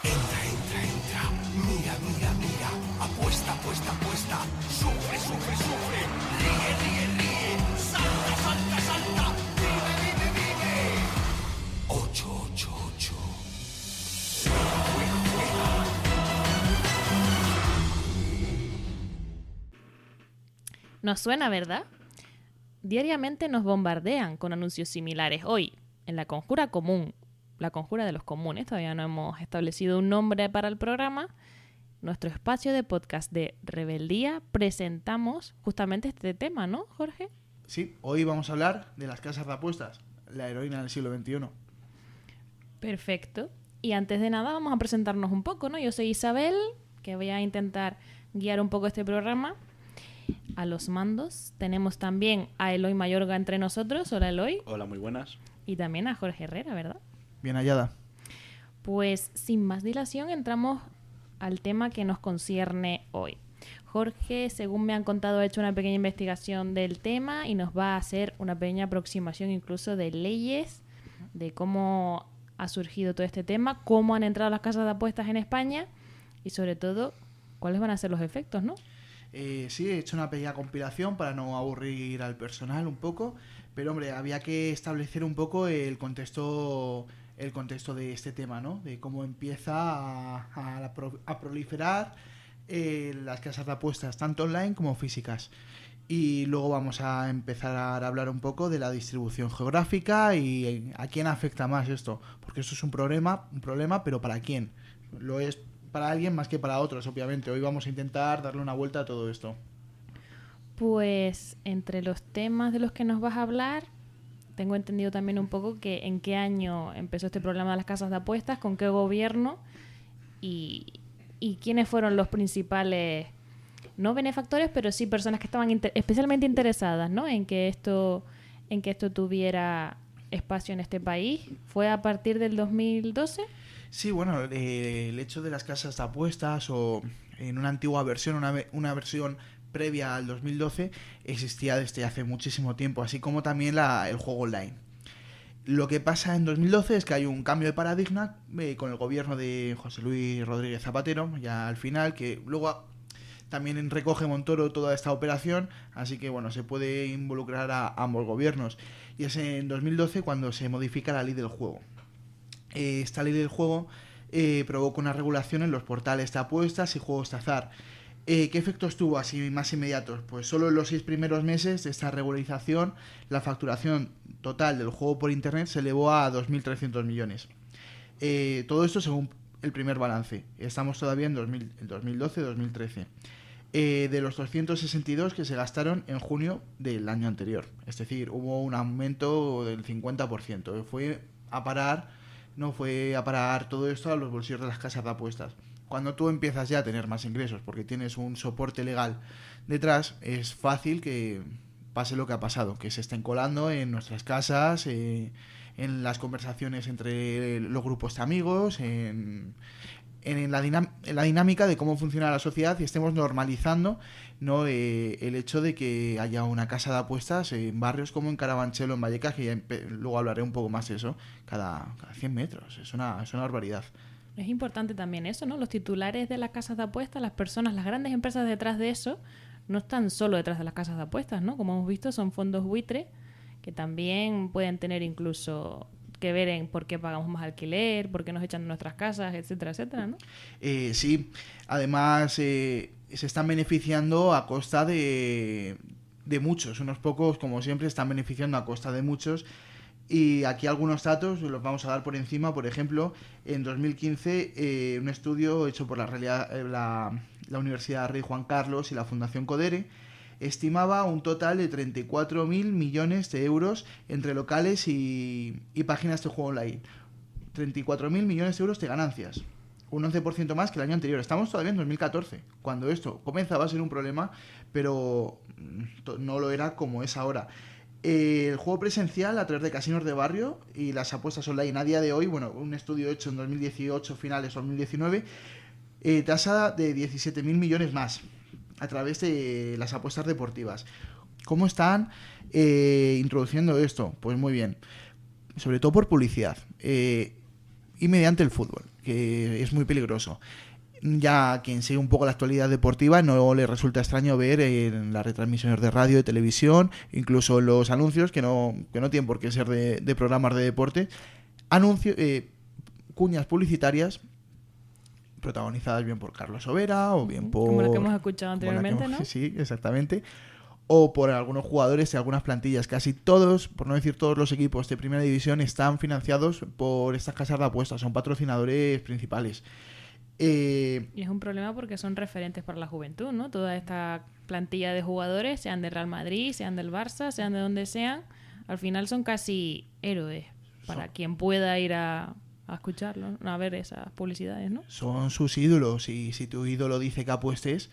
Entra, entra, entra. Mira, mira, mira. Apuesta, apuesta, apuesta. Sufre, sufre, sufre. Ríe, ríe, ríe. Salta, salta, salta. Vive, vive, vive. 888. Juega, juega. Nos suena, ¿verdad? Diariamente nos bombardean con anuncios similares. Hoy, en La Conjura Común, La Conjura de los Comunes, todavía no hemos establecido un nombre para el programa, nuestro espacio de podcast de Rebeldía, presentamos justamente este tema, ¿no, Jorge? Sí, hoy vamos a hablar de las casas de apuestas, la heroína del siglo XXI. Perfecto. Y antes de nada vamos a presentarnos un poco, ¿no? Yo soy Isabel, que voy a intentar guiar un poco este programa. A los mandos tenemos también a Eloy Mayorga entre nosotros. Hola, Eloy. Hola, muy buenas. Y también a Jorge Herrera, ¿verdad? Bien hallada. Pues sin más dilación entramos al tema que nos concierne hoy. Jorge, según me han contado, ha hecho una pequeña investigación del tema y nos va a hacer una pequeña aproximación incluso de leyes, de cómo ha surgido todo este tema, cómo han entrado las casas de apuestas en España y sobre todo cuáles van a ser los efectos, ¿no? Sí, he hecho una pequeña compilación para no aburrir al personal un poco, pero hombre, había que establecer un poco el contexto de este tema, ¿no? De cómo empieza a proliferar las casas de apuestas, tanto online como físicas. Y luego vamos a empezar a hablar un poco de la distribución geográfica y a quién afecta más esto, porque esto es un problema, pero ¿para quién? Lo es para alguien más que para otros, obviamente. Hoy vamos a intentar darle una vuelta a todo esto. Pues entre los temas de los que nos vas a hablar, tengo entendido también un poco que en qué año empezó este problema de las casas de apuestas, con qué gobierno y quiénes fueron los principales, no benefactores, pero sí personas que estaban especialmente interesadas, ¿no? en que esto tuviera espacio en este país. ¿Fue a partir del 2012? Sí, bueno, el hecho de las casas de apuestas o en una antigua versión, una versión previa al 2012, existía desde hace muchísimo tiempo, así como también el juego online. Lo que pasa en 2012 es que hay un cambio de paradigma con el gobierno de José Luis Rodríguez Zapatero, ya al final, que luego también recoge Montoro toda esta operación, así que bueno, se puede involucrar a ambos gobiernos. Y es en 2012 cuando se modifica la ley del juego. Esta ley del juego provoca una regulación en los portales de apuestas y juegos de azar. ¿Qué efectos tuvo así más inmediatos? Pues solo en los 6 primeros meses de esta regularización la facturación total del juego por internet se elevó a 2.300 millones. Todo esto según el primer balance. Estamos todavía en 2012-2013. De los 262 que se gastaron en junio del año anterior. Es decir, hubo un aumento del 50%. No fue a parar todo esto a los bolsillos de las casas de apuestas. Cuando tú empiezas ya a tener más ingresos porque tienes un soporte legal detrás, es fácil que pase lo que ha pasado, que se estén colando en nuestras casas, en las conversaciones entre los grupos de amigos, en la dinámica de cómo funciona la sociedad y estemos normalizando, ¿no? El hecho de que haya una casa de apuestas en barrios como en Carabanchel o en Vallecas, que luego hablaré un poco más de eso, cada 100 metros. Es una barbaridad. Es importante también eso, ¿no? Los titulares de las casas de apuestas, las personas, las grandes empresas detrás de eso, no están solo detrás de las casas de apuestas, ¿no? Como hemos visto, son fondos buitre que también pueden tener incluso que ver en por qué pagamos más alquiler, por qué nos echan de nuestras casas, etcétera, etcétera, ¿no? Sí, además se están beneficiando a costa de muchos. Unos pocos, como siempre, están beneficiando a costa de muchos. Y aquí algunos datos los vamos a dar por encima. Por ejemplo, en 2015 un estudio hecho por la Universidad Rey Juan Carlos y la Fundación Codere estimaba un total de 34.000 millones de euros entre locales y páginas de juego online. 34.000 millones de euros de ganancias. Un 11% más que el año anterior. Estamos todavía en 2014, cuando esto comenzaba a ser un problema, pero no lo era como es ahora. El juego presencial a través de casinos de barrio y las apuestas online a día de hoy, bueno, un estudio hecho en 2018, finales 2019, tasa de 17.000 millones más a través de las apuestas deportivas. ¿Cómo están introduciendo esto? Pues muy bien, sobre todo por publicidad. y mediante el fútbol, que es muy peligroso. Ya quien sigue un poco la actualidad deportiva no le resulta extraño ver en las retransmisiones de radio, de televisión, incluso los anuncios, que no tienen por qué ser de programas de deporte, cuñas publicitarias protagonizadas bien por Carlos Sobera o bien por... Como la que hemos escuchado anteriormente, ¿no? Sí, exactamente. O por algunos jugadores y algunas plantillas. Casi todos, por no decir todos los equipos de primera división, están financiados por estas casas de apuestas, son patrocinadores principales. Y es un problema porque son referentes para la juventud, ¿no? Toda esta plantilla de jugadores, sean del Real Madrid, sean del Barça, sean de donde sean, al final son casi héroes para quien pueda ir a escucharlo, a ver esas publicidades, ¿no? Son sus ídolos, y si tu ídolo dice que apuestes,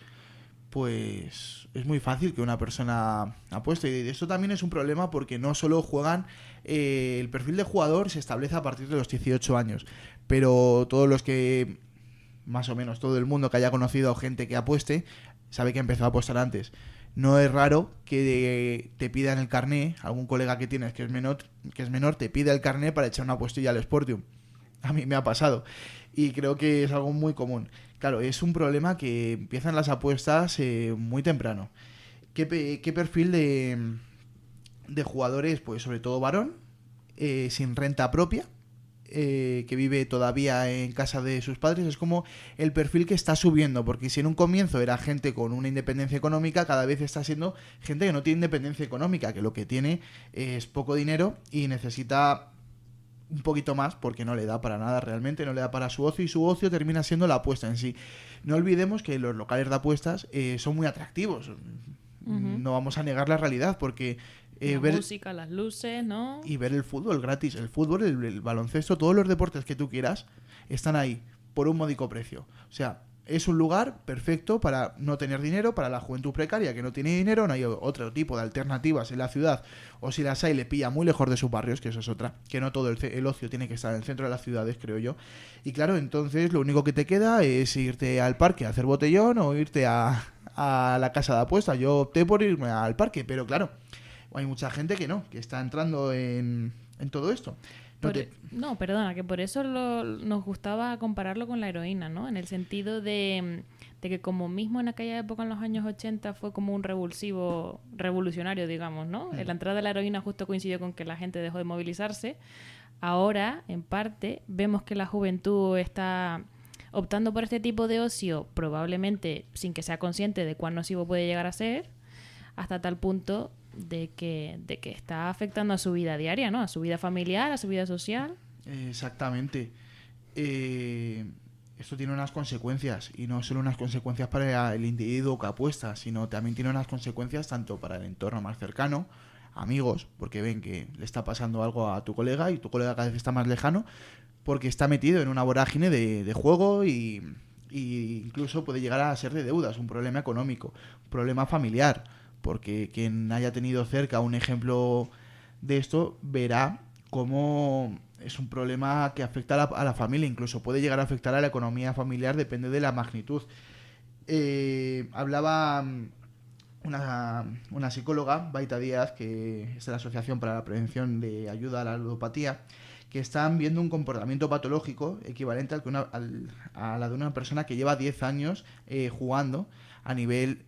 pues es muy fácil que una persona apueste. Y esto también es un problema porque no solo juegan, el perfil de jugador se establece a partir de los 18 años, pero todos los que, más o menos todo el mundo que haya conocido a gente que apueste, sabe que empezó a apostar antes. No es raro que te pidan el carné, algún colega que tienes que es menor te pida el carné para echar una apuestilla al Sportium. A mí me ha pasado y creo que es algo muy común. Claro, es un problema que empiezan las apuestas muy temprano. ¿Qué perfil de jugadores? Pues sobre todo varón, sin renta propia, que vive todavía en casa de sus padres. Es como el perfil que está subiendo, porque si en un comienzo era gente con una independencia económica, cada vez está siendo gente que no tiene independencia económica, que lo que tiene es poco dinero y necesita un poquito más porque no le da para nada realmente, no le da para su ocio, y su ocio termina siendo la apuesta en sí. No olvidemos que los locales de apuestas son muy atractivos. No vamos a negar la realidad, porque la música, las luces, ¿no? Y ver el fútbol gratis, el fútbol, el baloncesto, todos los deportes que tú quieras están ahí por un módico precio. O sea, es un lugar perfecto para no tener dinero, para la juventud precaria que no tiene dinero. No hay otro tipo de alternativas en la ciudad, o si las hay le pilla muy lejos de sus barrios, que eso es otra, que no todo el ocio tiene que estar en el centro de las ciudades, creo yo. Y claro, entonces lo único que te queda es irte al parque a hacer botellón o irte a la casa de apuestas. Yo opté por irme al parque, pero claro, hay mucha gente que está entrando en todo esto. No, perdona, que por eso nos gustaba compararlo con la heroína, ¿no? En el sentido de que como mismo en aquella época, en los años 80, fue como un revulsivo revolucionario, digamos, ¿no? La entrada de la heroína justo coincidió con que la gente dejó de movilizarse. Ahora, en parte, vemos que la juventud está optando por este tipo de ocio, probablemente sin que sea consciente de cuán nocivo puede llegar a ser, hasta tal punto de que está afectando a su vida diaria, ¿no? A su vida familiar, a su vida social. Exactamente. Esto tiene unas consecuencias, y no solo unas consecuencias para el individuo que apuesta, sino también tiene unas consecuencias tanto para el entorno más cercano, amigos, porque ven que le está pasando algo a tu colega y tu colega cada vez está más lejano porque está metido en una vorágine de juego y incluso puede llegar a ser de deudas, un problema económico, un problema familiar, porque quien haya tenido cerca un ejemplo de esto verá cómo es un problema que afecta a la familia, incluso puede llegar a afectar a la economía familiar, depende de la magnitud. Hablaba una psicóloga, Baita Díaz, que es de la Asociación para la Prevención de Ayuda a la Ludopatía, que están viendo un comportamiento patológico equivalente a la de una persona que lleva 10 años jugando a nivel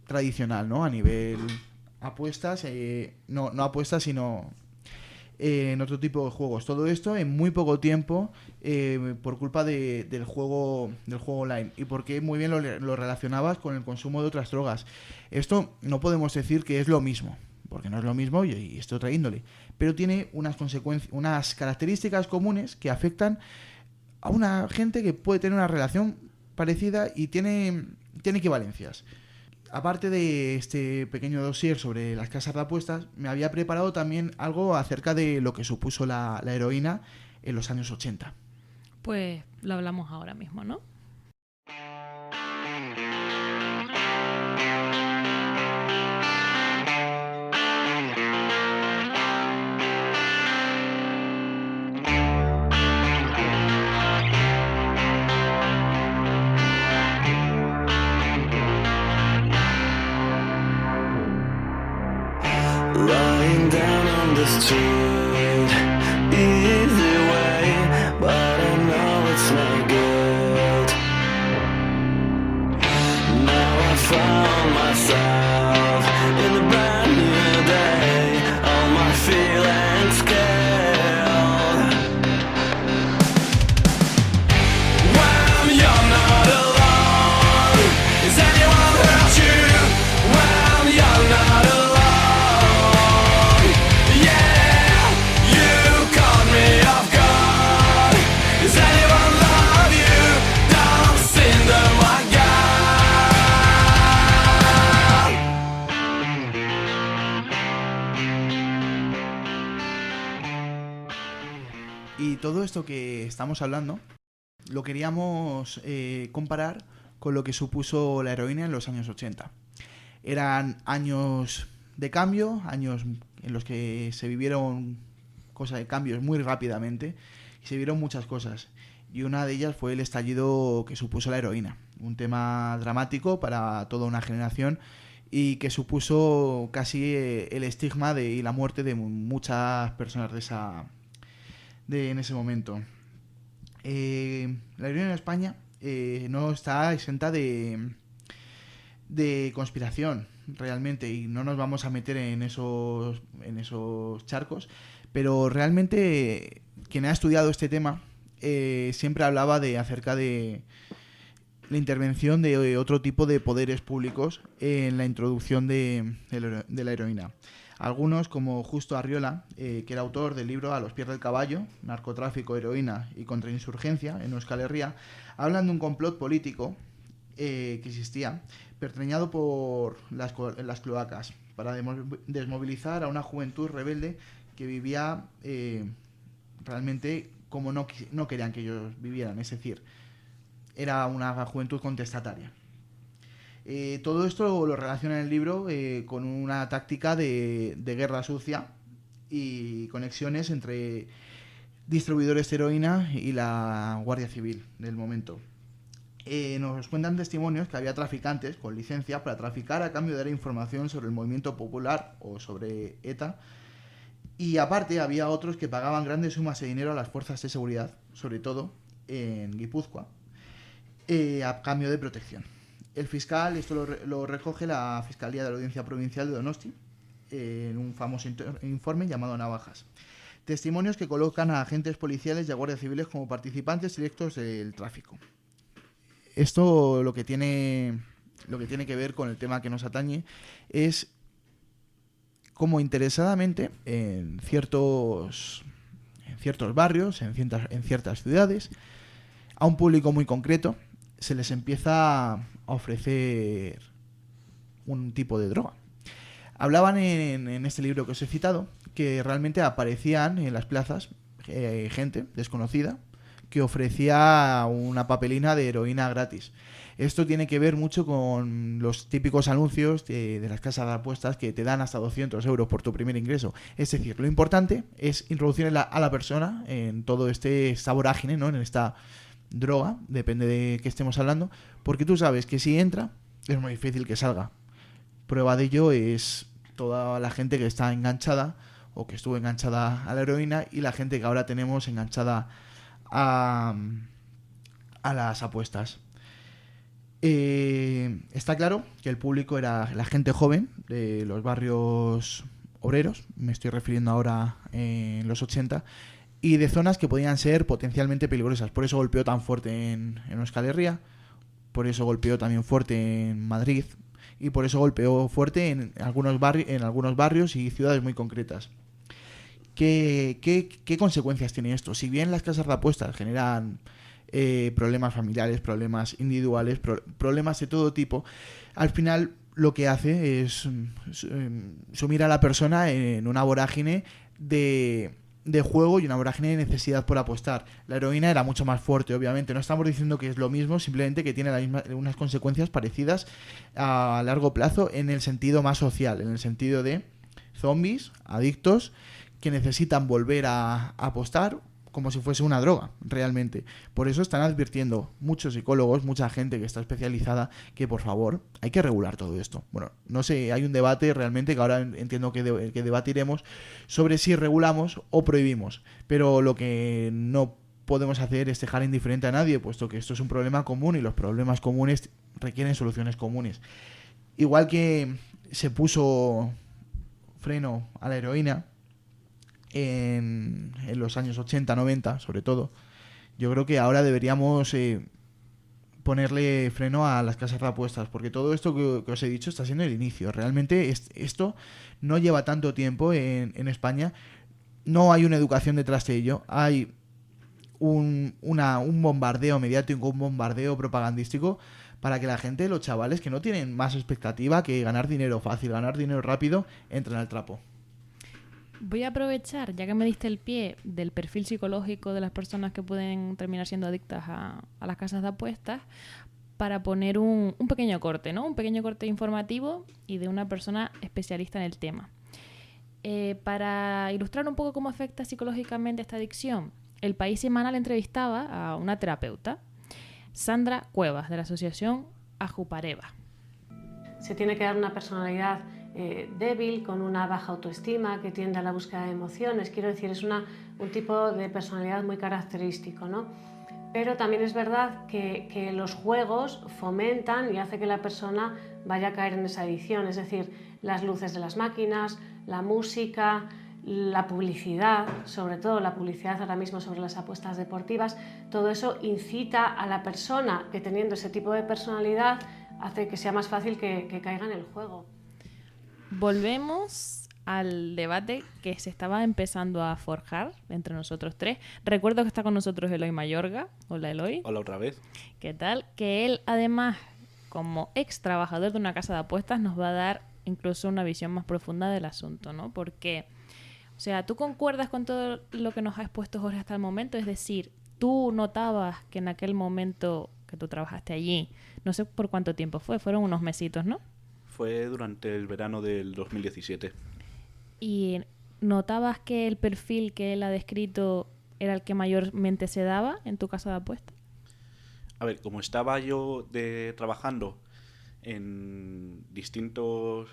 tradicional, ¿no? A nivel apuestas, no apuestas, sino en otro tipo de juegos. Todo esto en muy poco tiempo por culpa del juego online. Y porque muy bien lo relacionabas con el consumo de otras drogas. Esto no podemos decir que es lo mismo, porque no es lo mismo y es de otra índole, pero tiene unas consecuencias, unas características comunes que afectan a una gente que puede tener una relación parecida y tiene equivalencias. Aparte de este pequeño dossier sobre las casas de apuestas, me había preparado también algo acerca de lo que supuso la heroína en los años 80. Pues lo hablamos ahora mismo, ¿no? Lying down on the street, easy way, but todo esto que estamos hablando lo queríamos comparar con lo que supuso la heroína en los años 80. Eran años de cambio, años en los que se vivieron cosas de cambios muy rápidamente y se vieron muchas cosas. Y una de ellas fue el estallido que supuso la heroína, un tema dramático para toda una generación y que supuso casi el estigma y la muerte de muchas personas en ese momento. La heroína en España no está exenta de conspiración realmente, y no nos vamos a meter en esos charcos, pero realmente quien ha estudiado este tema siempre hablaba acerca de la intervención de otro tipo de poderes públicos en la introducción de la heroína. Algunos, como Justo Arriola, que era autor del libro A los pies del caballo, narcotráfico, heroína y contrainsurgencia en Euskal Herria, hablan de un complot político que existía, pertreñado por las cloacas, para desmovilizar a una juventud rebelde que vivía realmente como no querían que ellos vivieran, es decir, era una juventud contestataria. Todo esto lo relaciona en el libro con una táctica de guerra sucia y conexiones entre distribuidores de heroína y la Guardia Civil del momento. Nos cuentan testimonios que había traficantes con licencia para traficar a cambio de dar información sobre el movimiento popular o sobre ETA, y aparte había otros que pagaban grandes sumas de dinero a las fuerzas de seguridad, sobre todo en Guipúzcoa, a cambio de protección. El fiscal, esto lo recoge la Fiscalía de la Audiencia Provincial de Donosti en un famoso informe llamado Navajas. Testimonios que colocan a agentes policiales y a guardias civiles como participantes directos del tráfico. Esto lo que tiene que ver con el tema que nos atañe es cómo interesadamente en ciertos barrios, en ciertas ciudades, a un público muy concreto se les empieza a ofrecer un tipo de droga. Hablaban en este libro que os he citado que realmente aparecían en las plazas gente desconocida que ofrecía una papelina de heroína gratis. Esto tiene que ver mucho con los típicos anuncios de las casas de apuestas que te dan hasta 200 euros por tu primer ingreso. Es decir, lo importante es introducir a la persona en todo esta vorágine, ¿no? En esta droga, depende de qué estemos hablando, porque tú sabes que si entra es muy difícil que salga. Prueba de ello es toda la gente que está enganchada o que estuvo enganchada a la heroína y la gente que ahora tenemos enganchada a las apuestas. Está claro que el público era la gente joven de los barrios obreros, me estoy refiriendo ahora en los 80, y de zonas que podían ser potencialmente peligrosas. Por eso golpeó tan fuerte en Euskal Herria, por eso golpeó también fuerte en Madrid y por eso golpeó fuerte en algunos barrios y ciudades muy concretas. ¿Qué consecuencias tiene esto? Si bien las casas de apuestas generan problemas familiares, problemas individuales, problemas de todo tipo, al final lo que hace es sumir a la persona en una vorágine de juego y una vorágine de necesidad por apostar. La heroína era mucho más fuerte, obviamente. No estamos diciendo que es lo mismo, simplemente que tiene unas consecuencias parecidas a largo plazo en el sentido más social, en el sentido de zombies, adictos, que necesitan volver a apostar como si fuese una droga, realmente. Por eso están advirtiendo muchos psicólogos, mucha gente que está especializada, que por favor, hay que regular todo esto. Bueno, no sé, hay un debate realmente que ahora entiendo que debatiremos sobre si regulamos o prohibimos. Pero lo que no podemos hacer es dejar indiferente a nadie, puesto que esto es un problema común y los problemas comunes requieren soluciones comunes. Igual que se puso freno a la heroína en los años 80, 90, sobre todo, yo creo que ahora deberíamos ponerle freno a las casas de apuestas, porque todo esto que os he dicho está siendo el inicio. Realmente esto no lleva tanto tiempo en España, no hay una educación detrás de ello, hay un bombardeo mediático, un bombardeo propagandístico para que la gente, los chavales que no tienen más expectativa que ganar dinero fácil, ganar dinero rápido, entren al trapo. Voy a aprovechar, ya que me diste el pie del perfil psicológico de las personas que pueden terminar siendo adictas a las casas de apuestas, para poner un pequeño corte, ¿no? Un pequeño corte informativo y de una persona especialista en el tema. Para ilustrar un poco cómo afecta psicológicamente esta adicción, El País Semanal entrevistaba a una terapeuta, Sandra Cuevas, de la asociación Ajupareva. Se tiene que dar una personalidad débil, con una baja autoestima, que tiende a la búsqueda de emociones. Quiero decir, es un tipo de personalidad muy característico, ¿no? Pero también es verdad que los juegos fomentan y hace que la persona vaya a caer en esa adicción. Es decir, las luces de las máquinas, la música, la publicidad, sobre todo la publicidad ahora mismo sobre las apuestas deportivas, todo eso incita a la persona que, teniendo ese tipo de personalidad, hace que sea más fácil que caiga en el juego. Volvemos al debate que se estaba empezando a forjar entre nosotros tres. Recuerdo que está con nosotros Eloy Mayorga. Hola, Eloy. Hola otra vez. ¿Qué tal? Que él, además, como ex trabajador de una casa de apuestas, nos va a dar incluso una visión más profunda del asunto, ¿no? Porque, o sea, ¿tú concuerdas con todo lo que nos ha expuesto Jorge hasta el momento? Es decir, ¿tú notabas que en aquel momento que tú trabajaste allí, no sé por cuánto tiempo fueron unos mesitos, ¿no? Fue durante el verano del 2017. ¿Y notabas que el perfil que él ha descrito era el que mayormente se daba en tu casa de apuestas? A ver, como estaba yo trabajando en distintos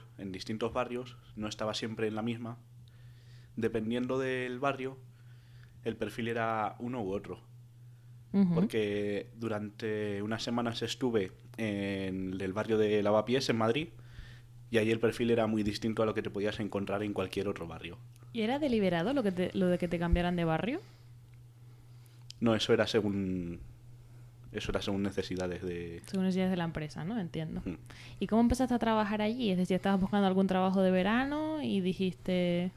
barrios, no estaba siempre en la misma. Dependiendo del barrio, el perfil era uno u otro. Porque durante unas semanas estuve en el barrio de Lavapiés, en Madrid, y ahí el perfil era muy distinto a lo que te podías encontrar en cualquier otro barrio. ¿Y era deliberado lo de que te cambiaran de barrio? No, eso era según necesidades de... Según necesidades de la empresa, ¿no? Entiendo. ¿Y cómo empezaste a trabajar allí? Es decir, ¿estabas buscando algún trabajo de verano y dijiste...?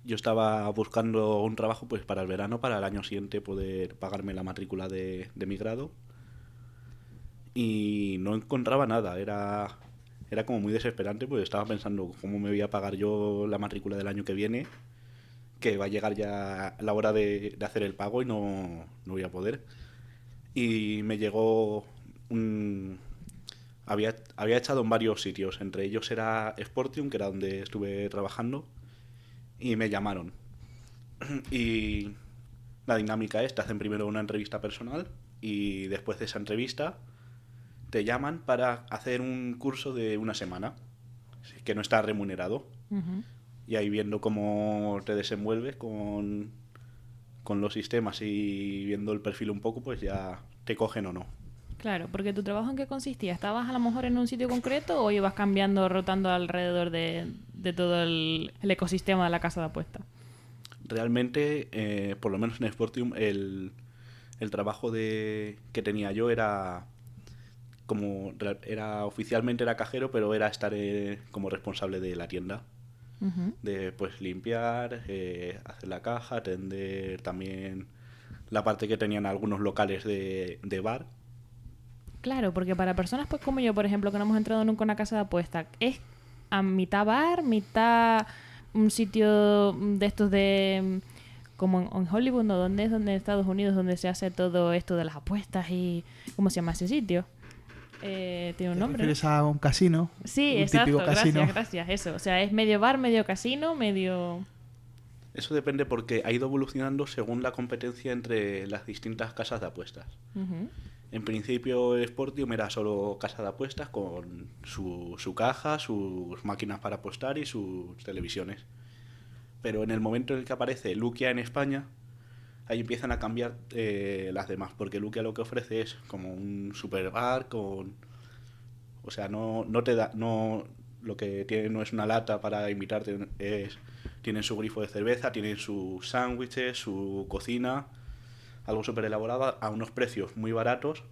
Yo estaba buscando un trabajo pues para el verano, para el año siguiente poder pagarme la matrícula de mi grado, y no encontraba nada. Era como muy desesperante, pues estaba pensando cómo me voy a pagar yo la matrícula del año que viene, que va a llegar ya la hora de hacer el pago y no voy a poder. Y me llegó había echado en varios sitios, entre ellos era Sportium, que era donde estuve trabajando, y me llamaron. Y la dinámica es, te hacen primero una entrevista personal y después de esa entrevista te llaman para hacer un curso de una semana, que no está remunerado. Y ahí, viendo cómo te desenvuelves con los sistemas y viendo el perfil un poco, pues ya te cogen o no. Claro, porque ¿tu trabajo en qué consistía? ¿Estabas a lo mejor en un sitio concreto o ibas cambiando, rotando alrededor de todo el ecosistema de la casa de apuestas? Realmente, por lo menos en Sportium, el trabajo que tenía yo era oficialmente era cajero, pero era estar como responsable de la tienda. De pues limpiar, hacer la caja, atender también la parte que tenían algunos locales de bar. Claro, porque para personas pues como yo, por ejemplo, que no hemos entrado nunca en una casa de apuestas, es a mitad bar, mitad un sitio de estos de... como en Hollywood, ¿no? Donde es donde en Estados Unidos, donde se hace todo esto de las apuestas y... ¿Cómo se llama ese sitio? Tiene un nombre. ¿Te refieres a un casino? Sí, un exacto, típico casino. gracias, eso. O sea, es medio bar, medio casino, medio... Eso depende porque ha ido evolucionando según la competencia entre las distintas casas de apuestas. En principio, Sportium era solo casa de apuestas con su caja, sus máquinas para apostar y sus televisiones. Pero en el momento en el que aparece Luquia en España, ahí empiezan a cambiar las demás, porque Luquia lo que ofrece es como un super bar con... O sea, no te da... lo que tiene no es una lata para invitarte, tienen su grifo de cerveza, tienen sus sándwiches, su cocina, algo súper elaborado a unos precios muy baratos,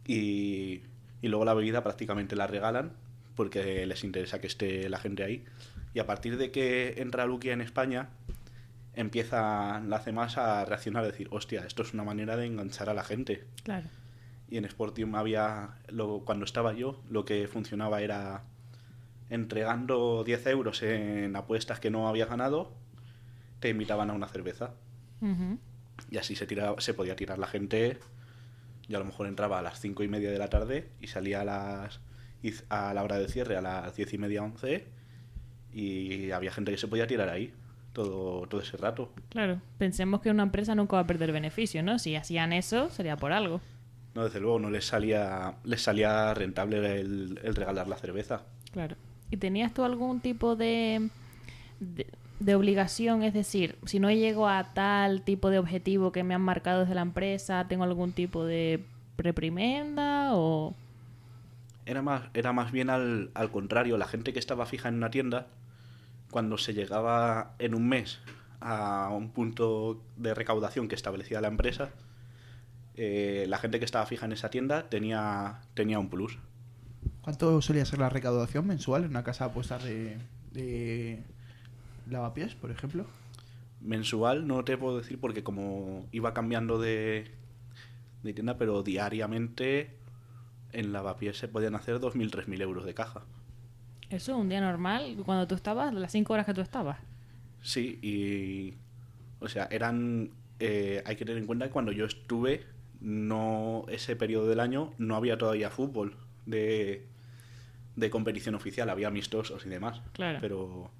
y luego la bebida prácticamente la regalan porque les interesa que esté la gente ahí. Y a partir de que entra Luquia en España, empiezan las demás a reaccionar, a decir, hostia, esto es una manera de enganchar a la gente. Claro. Y en Sportium cuando estaba yo, lo que funcionaba era entregando 10 euros en apuestas que no habías ganado, te invitaban a una cerveza. Ujú. Y así se podía tirar la gente. Yo a lo mejor entraba a las 5:30 de la tarde y salía a la hora de cierre a las 10:30, 11, y había gente que se podía tirar ahí todo ese rato. Claro, pensemos que una empresa nunca va a perder beneficio, ¿no? Si hacían eso, sería por algo. No, desde luego, no les salía rentable el regalar la cerveza. Claro. ¿Y tenías tú algún tipo de obligación? Es decir, si no llego a tal tipo de objetivo que me han marcado desde la empresa, ¿tengo algún tipo de reprimenda o...? Era más bien al contrario. La gente que estaba fija en una tienda, cuando se llegaba en un mes a un punto de recaudación que establecía la empresa, la gente que estaba fija en esa tienda tenía un plus. ¿Cuánto solía ser la recaudación mensual en una casa de apuestas de Lavapiés, por ejemplo? Mensual no te puedo decir porque como iba cambiando de tienda, pero diariamente en Lavapiés se podían hacer 2.000, 3.000 euros de caja. Eso un día normal, cuando tú estabas, las 5 horas que tú estabas. Sí, y... O sea, hay que tener en cuenta que cuando yo estuve, ese periodo del año, no había todavía fútbol de competición oficial, había amistosos y demás. Claro. Pero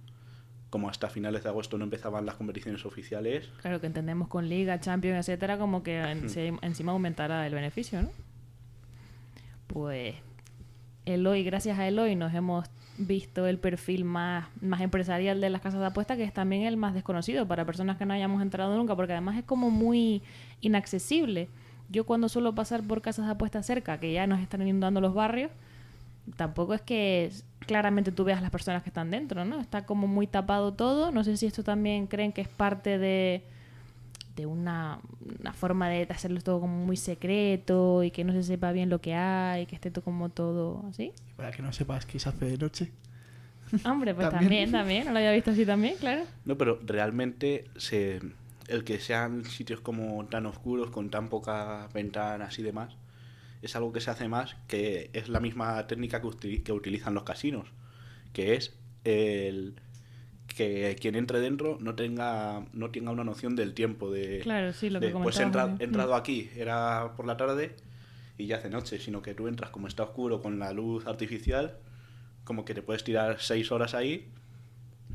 como hasta finales de agosto no empezaban las competiciones oficiales... Claro, que entendemos con Liga, Champions, etcétera, como que encima aumentará el beneficio, ¿no? Pues Eloy, gracias a Eloy nos hemos visto el perfil más empresarial de las casas de apuestas, que es también el más desconocido para personas que no hayamos entrado nunca, porque además es como muy inaccesible. Yo cuando suelo pasar por casas de apuestas cerca, que ya nos están inundando los barrios, tampoco es que claramente tú veas las personas que están dentro, ¿no? Está como muy tapado todo. No sé si esto también creen que es parte de una forma de hacerlo todo como muy secreto y que no se sepa bien lo que hay, que esté todo como todo así. Para que no sepas qué se hace de noche. Hombre, pues también, no lo había visto así también, claro. No, pero realmente el que sean sitios como tan oscuros, con tan pocas ventanas y demás, es algo que se hace más, que es la misma técnica que utilizan los casinos, que es que quien entre dentro no tenga una noción del tiempo claro, sí, lo que pues comentábamos. he entrado aquí, era por la tarde y ya hace noche, sino que tú entras como está oscuro con la luz artificial, como que te puedes tirar 6 horas ahí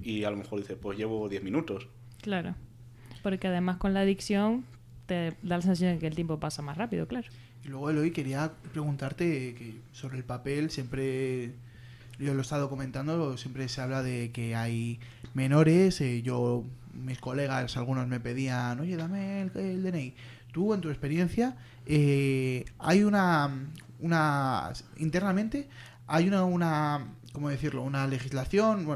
y a lo mejor dices, pues llevo 10 minutos. Claro, porque además con la adicción te da la sensación de que el tiempo pasa más rápido, claro. Y luego, Eloy, quería preguntarte que sobre el papel, siempre, yo lo he estado comentando, siempre se habla de que hay menores, mis colegas, algunos me pedían, oye, dame el DNI. Tú, en tu experiencia, hay internamente, hay ¿cómo decirlo? Una legislación,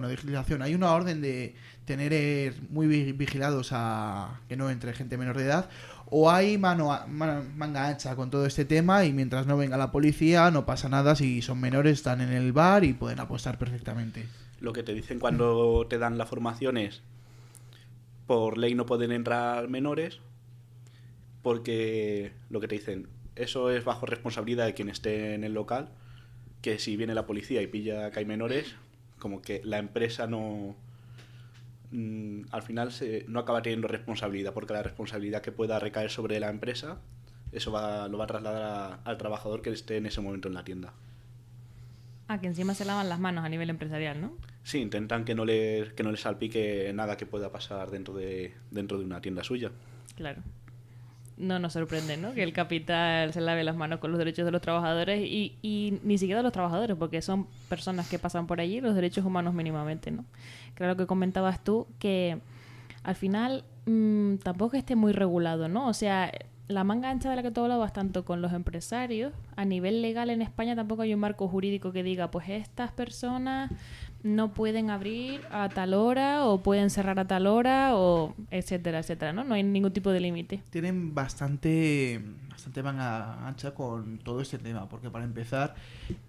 hay una orden de tener muy vigilados a que no entre gente menor de edad, o hay manga ancha con todo este tema y mientras no venga la policía no pasa nada si son menores, están en el bar y pueden apostar perfectamente. Lo que te dicen cuando te dan la formación es, por ley no pueden entrar menores, porque lo que te dicen, eso es bajo responsabilidad de quien esté en el local, que si viene la policía y pilla que hay menores, como que la empresa al final no acaba teniendo responsabilidad, porque la responsabilidad que pueda recaer sobre la empresa, eso lo va a trasladar al trabajador que esté en ese momento en la tienda. Que encima se lavan las manos a nivel empresarial, ¿no? Sí, intentan que no les salpique nada que pueda pasar dentro de una tienda suya. Claro. No nos sorprende, ¿no? Que el capital se lave las manos con los derechos de los trabajadores y ni siquiera de los trabajadores, porque son personas que pasan por allí, los derechos humanos mínimamente, ¿no? Claro que comentabas tú que al final tampoco esté muy regulado, ¿no? O sea, la manga ancha de la que tú hablabas tanto con los empresarios, a nivel legal en España tampoco hay un marco jurídico que diga, pues estas personas no pueden abrir a tal hora o pueden cerrar a tal hora o etcétera, etcétera, ¿no? No hay ningún tipo de límite. Tienen bastante manga ancha con todo este tema, porque para empezar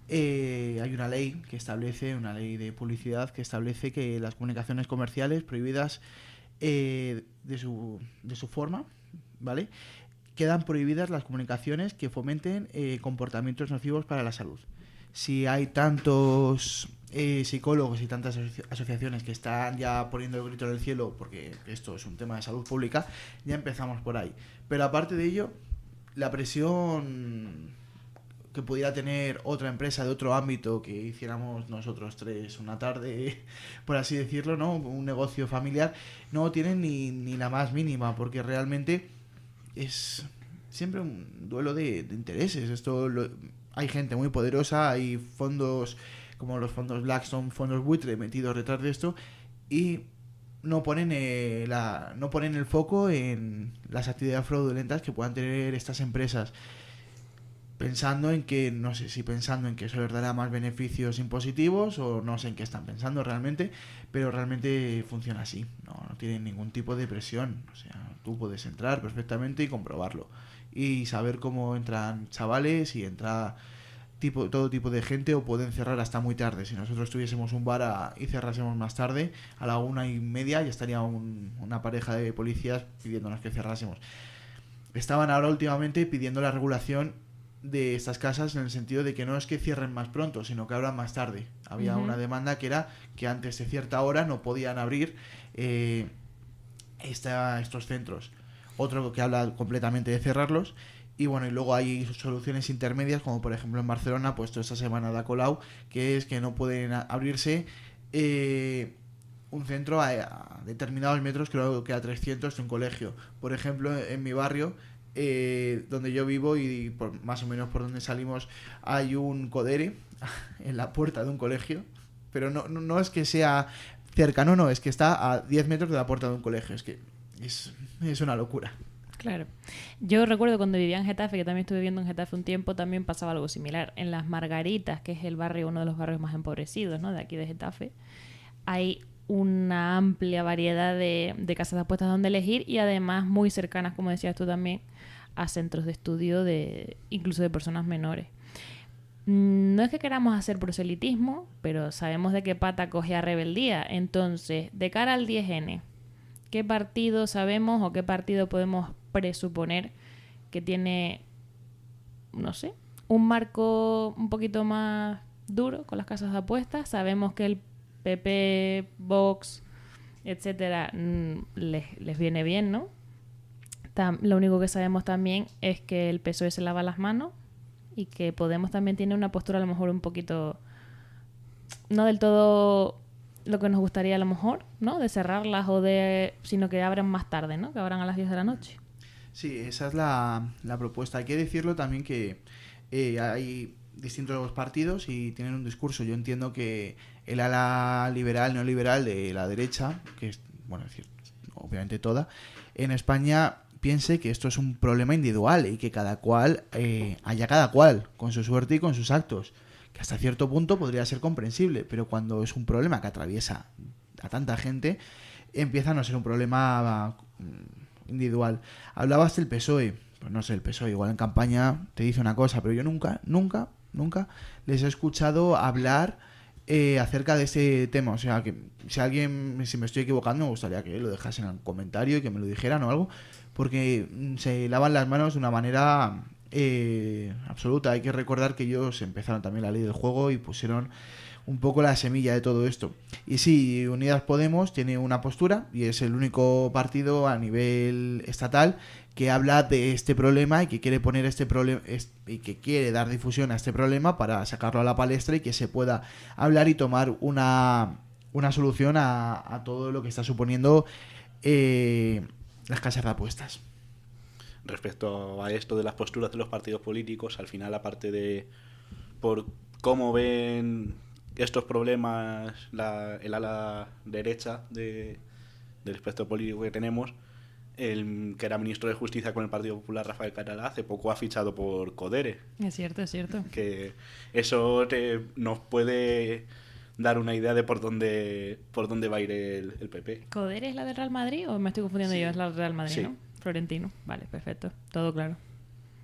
hay una ley de publicidad que establece que las comunicaciones comerciales prohibidas de su forma, ¿vale? Quedan prohibidas las comunicaciones que fomenten comportamientos nocivos para la salud. si hay tantos psicólogos y tantas asociaciones que están ya poniendo el grito en el cielo porque esto es un tema de salud pública, ya empezamos por ahí. Pero aparte de ello, la presión que pudiera tener otra empresa de otro ámbito, que hiciéramos nosotros tres una tarde, por así decirlo, ¿no? Un negocio familiar, no tienen ni la más mínima, porque realmente es siempre un duelo de intereses. Hay gente muy poderosa, hay fondos como los fondos Blackstone, fondos buitre metidos detrás de esto, y no ponen el foco en las actividades fraudulentas que puedan tener estas empresas, pensando en que eso les dará más beneficios impositivos, o no sé en qué están pensando realmente, pero realmente funciona así, no tienen ningún tipo de presión. O sea, tú puedes entrar perfectamente y comprobarlo y saber cómo entran chavales y entra todo tipo de gente, o pueden cerrar hasta muy tarde. Si nosotros tuviésemos un bar y cerrásemos más tarde, a la 1:30 ya estaría una pareja de policías pidiéndonos que cerrásemos. Estaban ahora últimamente pidiendo la regulación de estas casas, en el sentido de que no es que cierren más pronto, sino que abran más tarde. Había una demanda que era que antes de cierta hora no podían abrir estos centros. Otro que habla completamente de cerrarlos. Y bueno, y luego hay soluciones intermedias, como por ejemplo en Barcelona, pues toda esta semana da colau, que es que no pueden abrirse un centro a determinados metros, creo que a 300 de un colegio. Por ejemplo, en mi barrio, donde yo vivo y más o menos por donde salimos, hay un Codere en la puerta de un colegio, pero no es que sea cercano, no, es que está a 10 metros de la puerta de un colegio. Es que es una locura. Claro. Yo recuerdo cuando vivía en Getafe, que también estuve viviendo en Getafe un tiempo, también pasaba algo similar. En Las Margaritas, que es el barrio, uno de los barrios más empobrecidos, ¿no?, de aquí de Getafe, hay una amplia variedad de casas de apuestas donde elegir, y además muy cercanas, como decías tú también, a centros de estudio incluso de personas menores. No es que queramos hacer proselitismo, pero sabemos de qué pata coge a rebeldía. Entonces, de cara al 10N, ¿qué partido sabemos o qué partido podemos presuponer que tiene, no sé, un marco un poquito más duro con las casas de apuestas? Sabemos que el PP, Vox, etcétera, les viene bien, ¿no? Lo único que sabemos también es que el PSOE se lava las manos, y que Podemos también tiene una postura a lo mejor un poquito, no del todo lo que nos gustaría a lo mejor, ¿no?, de cerrarlas, sino que abran más tarde, ¿no?, que abran a las 10 de la noche. Sí, esa es la propuesta. Hay que decirlo también que hay distintos partidos y tienen un discurso. Yo entiendo que el ala liberal, neoliberal de la derecha, que es, bueno, es decir, obviamente toda, en España piense que esto es un problema individual y que cada cual con su suerte y con sus actos, que hasta cierto punto podría ser comprensible, pero cuando es un problema que atraviesa a tanta gente, empieza a no ser un problema individual. Hablabas del PSOE, pues no sé, el PSOE igual en campaña te dice una cosa, pero yo nunca les he escuchado hablar acerca de este tema. O sea, que si me estoy equivocando, me gustaría que lo dejasen en un comentario y que me lo dijeran o algo, porque se lavan las manos de una manera absoluta. Hay que recordar que ellos empezaron también la ley del juego y pusieron un poco la semilla de todo esto. Y sí, Unidas Podemos tiene una postura y es el único partido a nivel estatal que habla de este problema y que quiere poner este problema y que quiere dar difusión a este problema para sacarlo a la palestra y que se pueda hablar y tomar una solución a todo lo que está suponiendo las casas de apuestas. Respecto a esto de las posturas de los partidos políticos, al final, aparte de por cómo ven estos problemas el ala derecha del espectro político que tenemos, el que era ministro de Justicia con el Partido Popular, Rafael Catalá, hace poco ha fichado por Codere. Es cierto. Que eso nos puede dar una idea de por dónde va a ir el PP. ¿Codere es la del Real Madrid o me estoy confundiendo yo? Es la del Real Madrid, sí. ¿no? Florentino. Vale, perfecto. Todo claro.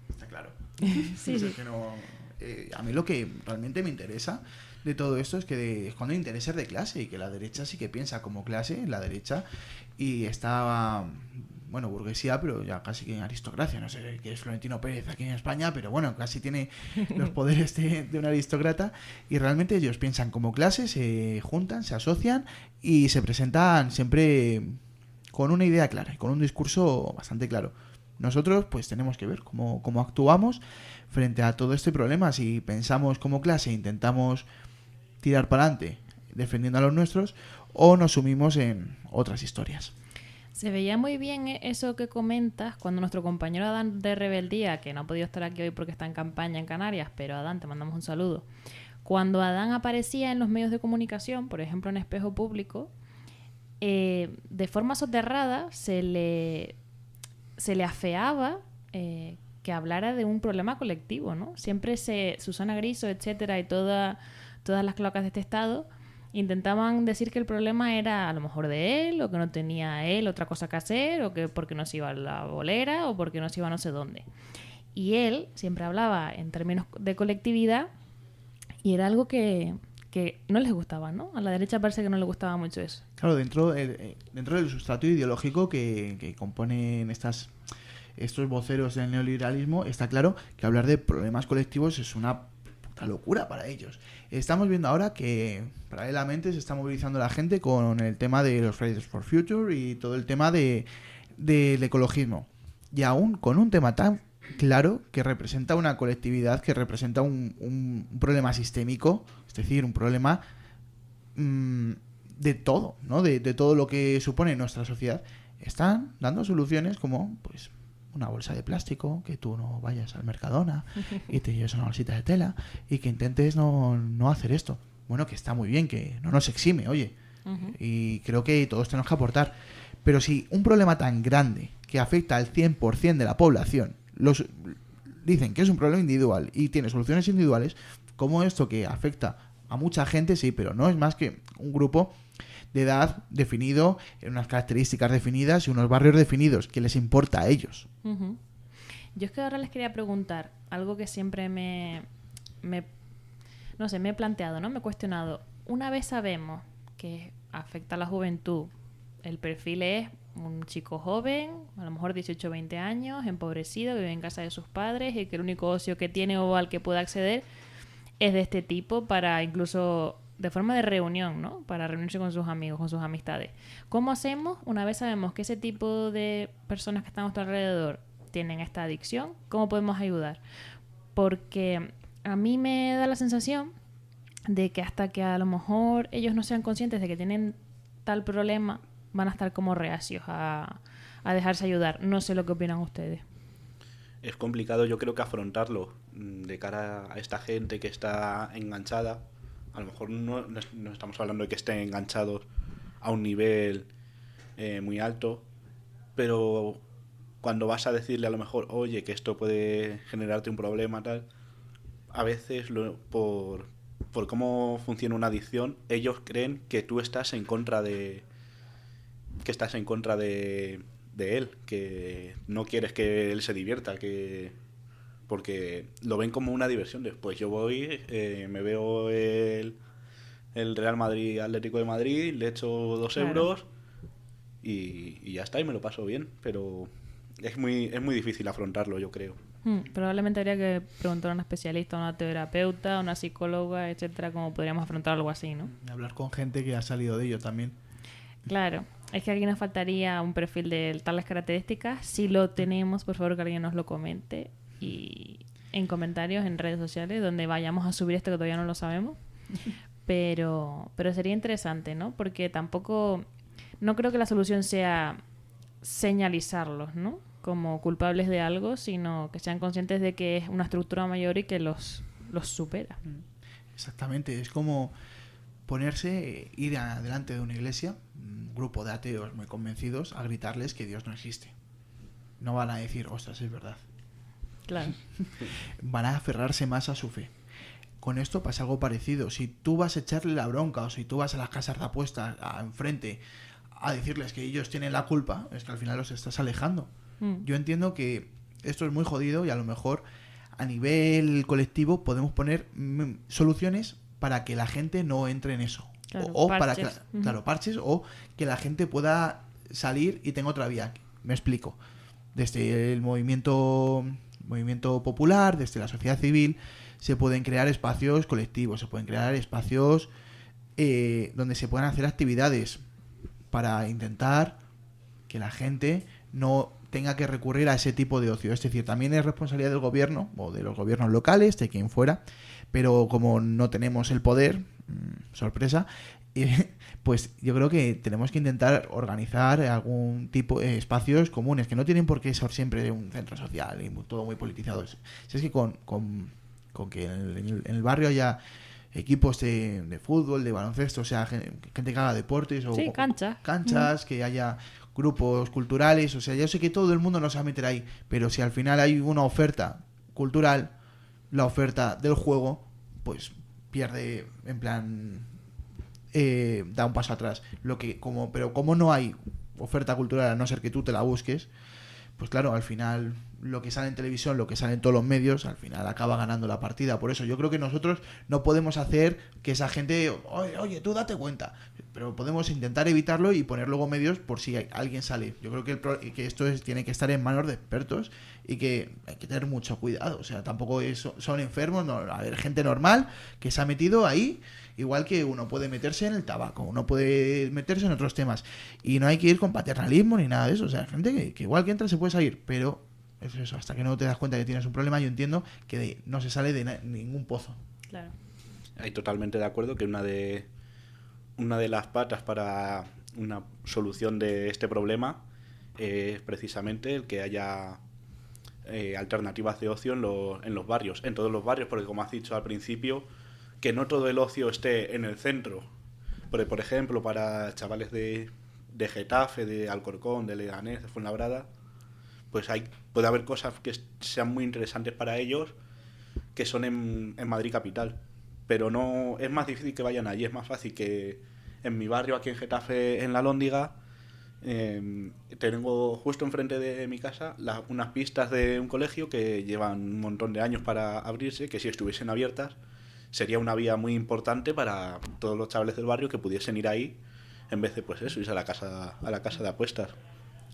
Está claro. Sí. Es que no, a mí lo que realmente me interesa de todo esto es que esconde intereses de clase y que la derecha sí que piensa como clase, la derecha, y está bueno, burguesía, pero ya casi que aristocracia. No sé qué es Florentino Pérez aquí en España, pero bueno, casi tiene los poderes de un aristócrata. Y realmente ellos piensan como clase, se juntan, se asocian y se presentan siempre con una idea clara y con un discurso bastante claro. Nosotros pues tenemos que ver cómo actuamos frente a todo este problema. Si pensamos como clase, intentamos tirar para adelante defendiendo a los nuestros, o nos sumimos en otras historias. Se veía muy bien eso que comentas cuando nuestro compañero Adán de Rebeldía, que no ha podido estar aquí hoy porque está en campaña en Canarias, pero Adán, te mandamos un saludo. Cuando Adán aparecía en los medios de comunicación, por ejemplo en Espejo Público, de forma soterrada se le afeaba que hablara de un problema colectivo, ¿no? Siempre Susana Griso, etcétera, y todas las cloacas de este estado intentaban decir que el problema era a lo mejor de él, o que no tenía él otra cosa que hacer, o que porque no se iba a la bolera, o porque no se iba a no sé dónde. Y él siempre hablaba en términos de colectividad, y era algo que no les gustaba, ¿no? A la derecha parece que no le gustaba mucho eso. Claro, dentro del sustrato ideológico que componen estos voceros del neoliberalismo, está claro que hablar de problemas colectivos es una puta locura para ellos. Estamos viendo ahora que paralelamente se está movilizando la gente con el tema de los Fridays for Future y todo el tema del ecologismo. Y aún con un tema tan claro que representa una colectividad, que representa un problema sistémico, es decir, un problema de todo, ¿no? De todo lo que supone nuestra sociedad, están dando soluciones como, pues, una bolsa de plástico, que tú no vayas al Mercadona y te lleves una bolsita de tela y que intentes no hacer esto. Bueno, que está muy bien, que no nos exime, oye. Y creo que todos tenemos que aportar. Pero si un problema tan grande que afecta al 100% de la población, dicen que es un problema individual y tiene soluciones individuales, como esto que afecta a mucha gente, sí, pero no es más que un grupo de edad definido, en unas características definidas y unos barrios definidos, que les importa a ellos. Yo es que ahora les quería preguntar algo que siempre me he planteado, ¿no? Me he cuestionado. Una vez sabemos que afecta a la juventud, el perfil es un chico joven, a lo mejor 18 o 20 años, empobrecido, que vive en casa de sus padres y que el único ocio que tiene o al que puede acceder es de este tipo, para incluso de forma de reunión, ¿no? Para reunirse con sus amigos, con sus amistades. ¿Cómo hacemos una vez sabemos que ese tipo de personas que están a nuestro alrededor tienen esta adicción? ¿Cómo podemos ayudar? Porque a mí me da la sensación de que hasta que a lo mejor ellos no sean conscientes de que tienen tal problema, van a estar como reacios a dejarse ayudar. No sé lo que opinan ustedes. Es complicado, yo creo, que afrontarlo de cara a esta gente que está enganchada. A lo mejor no estamos hablando de que estén enganchados a un nivel muy alto, pero cuando vas a decirle a lo mejor, oye, que esto puede generarte un problema, tal, a veces por cómo funciona una adicción, ellos creen que tú estás en contra de él, que no quieres que él se divierta, porque lo ven como una diversión. Después yo voy, me veo el Real Madrid Atlético de Madrid, le echo 2 euros y ya está, y me lo paso bien. Pero es muy difícil afrontarlo, yo creo. Probablemente habría que preguntar a un especialista, a una terapeuta, a una psicóloga, etcétera, cómo podríamos afrontar algo así, ¿no? Hablar con gente que ha salido de ello también. Claro, es que aquí nos faltaría un perfil de tales características. Si lo tenemos, por favor que alguien nos lo comente, y en comentarios en redes sociales donde vayamos a subir esto, que todavía no lo sabemos. Pero sería interesante, ¿no? Porque tampoco, no creo que la solución sea señalizarlos, ¿no?, como culpables de algo, sino que sean conscientes de que es una estructura mayor y que los supera. Exactamente, es como ir delante de una iglesia, un grupo de ateos muy convencidos, a gritarles que Dios no existe. No van a decir, ostras, es verdad. Claro. Van a aferrarse más a su fe. Con esto pasa algo parecido. Si tú vas a echarle la bronca, o si tú vas a las casas de apuestas enfrente a decirles que ellos tienen la culpa, es que al final los estás alejando. Yo entiendo que esto es muy jodido y a lo mejor a nivel colectivo podemos poner soluciones para que la gente no entre en eso. Claro, o parches. Para que, parches, o que la gente pueda salir y tenga otra vía. Me explico. Desde el movimiento popular, desde la sociedad civil, se pueden crear espacios colectivos, se pueden crear espacios donde se puedan hacer actividades para intentar que la gente no tenga que recurrir a ese tipo de ocio. Es decir, también es responsabilidad del gobierno o de los gobiernos locales, de quien fuera, pero como no tenemos el poder, sorpresa, pues yo creo que tenemos que intentar organizar algún tipo de espacios comunes, que no tienen por qué ser siempre un centro social y todo muy politizado. Si es que con que en el barrio haya equipos de fútbol, de baloncesto, o sea, gente que haga deportes o Sí, canchas, que haya grupos culturales, o sea, yo sé que todo el mundo no se va a meter ahí, pero si al final hay una oferta cultural, la oferta del juego, pues pierde, en plan, da un paso atrás. Pero como no hay oferta cultural, a no ser que tú te la busques, pues claro, al final lo que sale en televisión, lo que sale en todos los medios, al final acaba ganando la partida. Por eso yo creo que nosotros no podemos hacer que esa gente, oye, tú date cuenta, pero podemos intentar evitarlo y poner luego medios por si alguien sale. Yo creo que esto tiene que estar en manos de expertos y que hay que tener mucho cuidado. O sea, tampoco son enfermos, no, a ver, gente normal que se ha metido ahí, igual que uno puede meterse en el tabaco, uno puede meterse en otros temas, y no hay que ir con paternalismo ni nada de eso. O sea, gente que igual que entra se puede salir, pero eso, hasta que no te das cuenta que tienes un problema, yo entiendo que no se sale de ningún pozo. Claro. Estoy totalmente de acuerdo que una de las patas para una solución de este problema es precisamente el que haya alternativas de ocio en los barrios, en todos los barrios, porque como has dicho al principio, que no todo el ocio esté en el centro. Porque, por ejemplo, para chavales de Getafe, de Alcorcón, de Leganés, de Fuenlabrada, pues puede haber cosas que sean muy interesantes para ellos que son en Madrid capital. Pero no es más difícil que vayan allí, es más fácil que en mi barrio, aquí en Getafe, en La Lóndiga, tengo justo enfrente de mi casa unas pistas de un colegio que llevan un montón de años para abrirse, que si estuviesen abiertas sería una vía muy importante para todos los chavales del barrio que pudiesen ir ahí en vez de pues eso, irse a la casa de apuestas.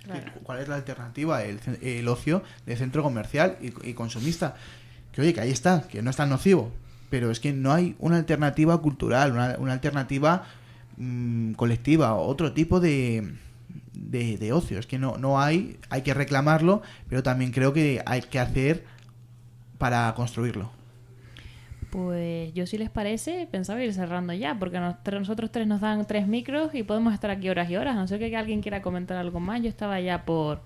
Claro. ¿Cuál es la alternativa? El ocio de centro comercial y consumista. Que oye, que ahí está, que no es tan nocivo, pero es que no hay una alternativa cultural, una alternativa colectiva, otro tipo de ocio. Es que no hay que reclamarlo, pero también creo que hay que hacer para construirlo. Pues yo, si les parece, pensaba ir cerrando ya, porque nosotros tres nos dan 3 micros y podemos estar aquí horas y horas. No sé que alguien quiera comentar algo más. Yo estaba ya por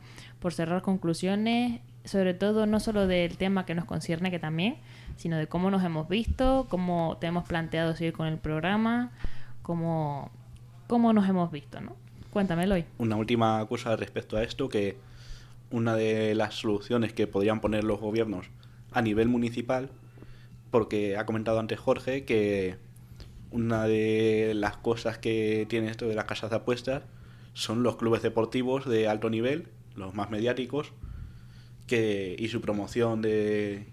cerrar conclusiones, sobre todo no solo del tema que nos concierne, que también, sino de cómo nos hemos visto, cómo tenemos planteado seguir con el programa, cómo nos hemos visto, ¿no? Cuéntamelo hoy. Una última cosa respecto a esto, que una de las soluciones que podrían poner los gobiernos a nivel municipal, porque ha comentado antes Jorge que una de las cosas que tiene esto de las casas de apuestas son los clubes deportivos de alto nivel, los más mediáticos, y su promoción de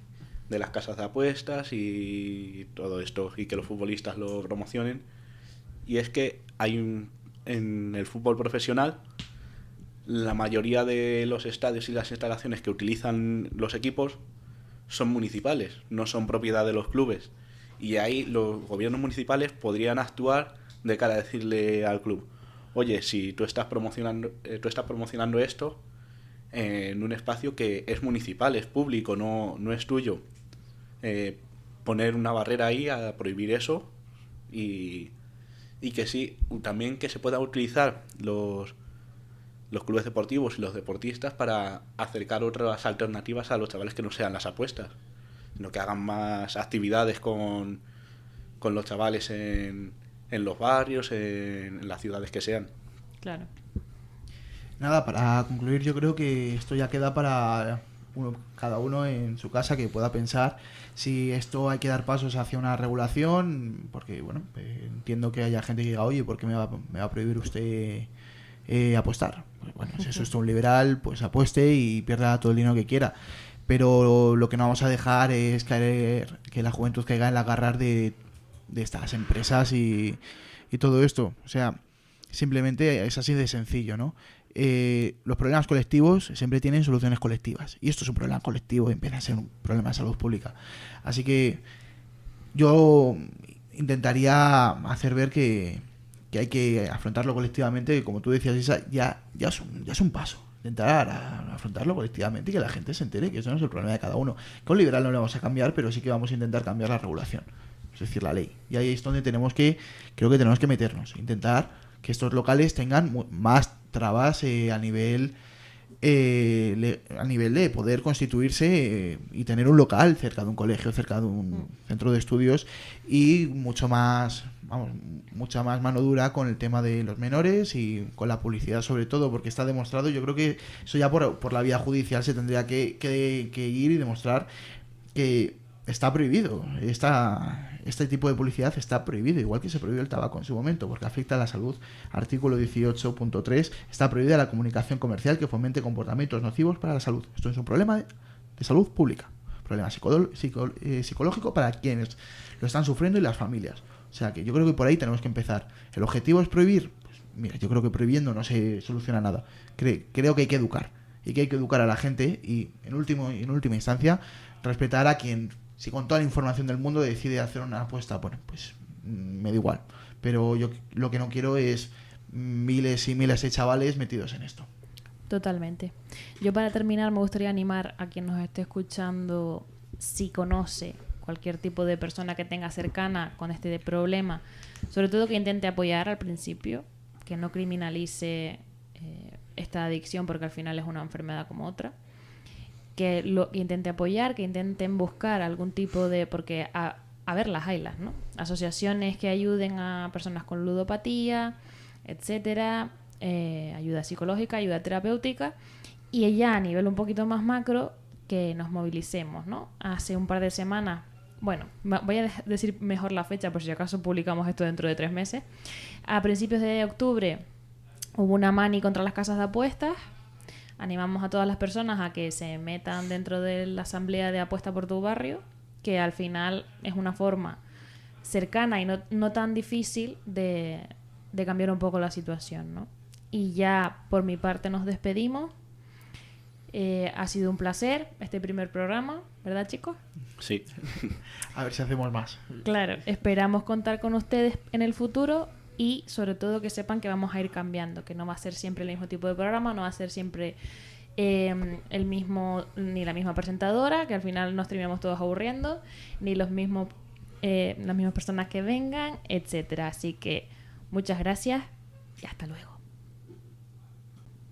las casas de apuestas y todo esto, y que los futbolistas lo promocionen. Y es que en el fútbol profesional, la mayoría de los estadios y las instalaciones que utilizan los equipos son municipales, no son propiedad de los clubes, y ahí los gobiernos municipales podrían actuar de cara a decirle al club: oye, si tú estás promocionando esto en un espacio que es municipal, es público, no es tuyo, poner una barrera ahí a prohibir eso, y que sí, también que se pueda utilizar los clubes deportivos y los deportistas para acercar otras alternativas a los chavales que no sean las apuestas, sino que hagan más actividades con los chavales en los barrios, en las ciudades que sean. Claro. Nada, para concluir, yo creo que esto ya queda para cada uno en su casa que pueda pensar si esto hay que dar pasos hacia una regulación, porque bueno, entiendo que haya gente que diga: oye, ¿por qué me va a prohibir usted apostar? Pues bueno, si eso es un liberal, pues apueste y pierda todo el dinero que quiera, pero lo que no vamos a dejar es que la juventud caiga en la garras de estas empresas y todo esto. O sea, simplemente es así de sencillo, ¿no? los problemas colectivos siempre tienen soluciones colectivas. Y esto es un problema colectivo y empieza a ser un problema de salud pública. Así que yo intentaría hacer ver que hay que afrontarlo colectivamente, que como tú decías, Isa, ya es un paso. Intentar afrontarlo colectivamente y que la gente se entere que eso no es el problema de cada uno. Con liberal no lo vamos a cambiar, pero sí que vamos a intentar cambiar la regulación, es decir, la ley. Y ahí es donde creo que tenemos que meternos, intentar que estos locales tengan más trabas a nivel de poder constituirse y tener un local cerca de un colegio, cerca de un centro de estudios, y mucha más mano dura con el tema de los menores y con la publicidad sobre todo, porque está demostrado. Yo creo que eso ya por la vía judicial se tendría que ir y demostrar que está prohibido. Este tipo de publicidad está prohibido, igual que se prohibió el tabaco en su momento, porque afecta a la salud. Artículo 18.3, está prohibida la comunicación comercial que fomente comportamientos nocivos para la salud. Esto es un problema de salud pública, problema psicológico para quienes lo están sufriendo y las familias. O sea que yo creo que por ahí tenemos que empezar. ¿El objetivo es prohibir? Pues mira, yo creo que prohibiendo no se soluciona nada. Creo que hay que educar, y que hay que educar a la gente y en última instancia respetar a quien, si con toda la información del mundo decide hacer una apuesta, bueno, pues me da igual. Pero yo lo que no quiero es miles y miles de chavales metidos en esto. Totalmente. Yo, para terminar, me gustaría animar a quien nos esté escuchando, si conoce cualquier tipo de persona que tenga cercana con este problema, sobre todo que intente apoyar al principio, que no criminalice esta adicción, porque al final es una enfermedad como otra. Que lo intente apoyar, que intenten buscar algún tipo de... Porque a ver, las haylas, ¿no? Asociaciones que ayuden a personas con ludopatía, etcétera, ayuda psicológica, ayuda terapéutica, y ya a nivel un poquito más macro, que nos movilicemos, ¿no? Hace un par de semanas, bueno, voy a decir mejor la fecha por si acaso publicamos esto dentro de 3 meses. A principios de octubre hubo una mani contra las casas de apuestas. Animamos a todas las personas a que se metan dentro de la asamblea de apuesta por tu barrio, que al final es una forma cercana y no tan difícil de cambiar un poco la situación, ¿no? Y ya por mi parte nos despedimos. Ha sido un placer este primer programa, ¿verdad, chicos? Sí. A ver si hacemos más. Claro, esperamos contar con ustedes en el futuro. Y sobre todo que sepan que vamos a ir cambiando, que no va a ser siempre el mismo tipo de programa, no va a ser siempre el mismo, ni la misma presentadora, que al final nos terminamos todos aburriendo, ni las mismas personas que vengan, etcétera. Así que muchas gracias y hasta luego.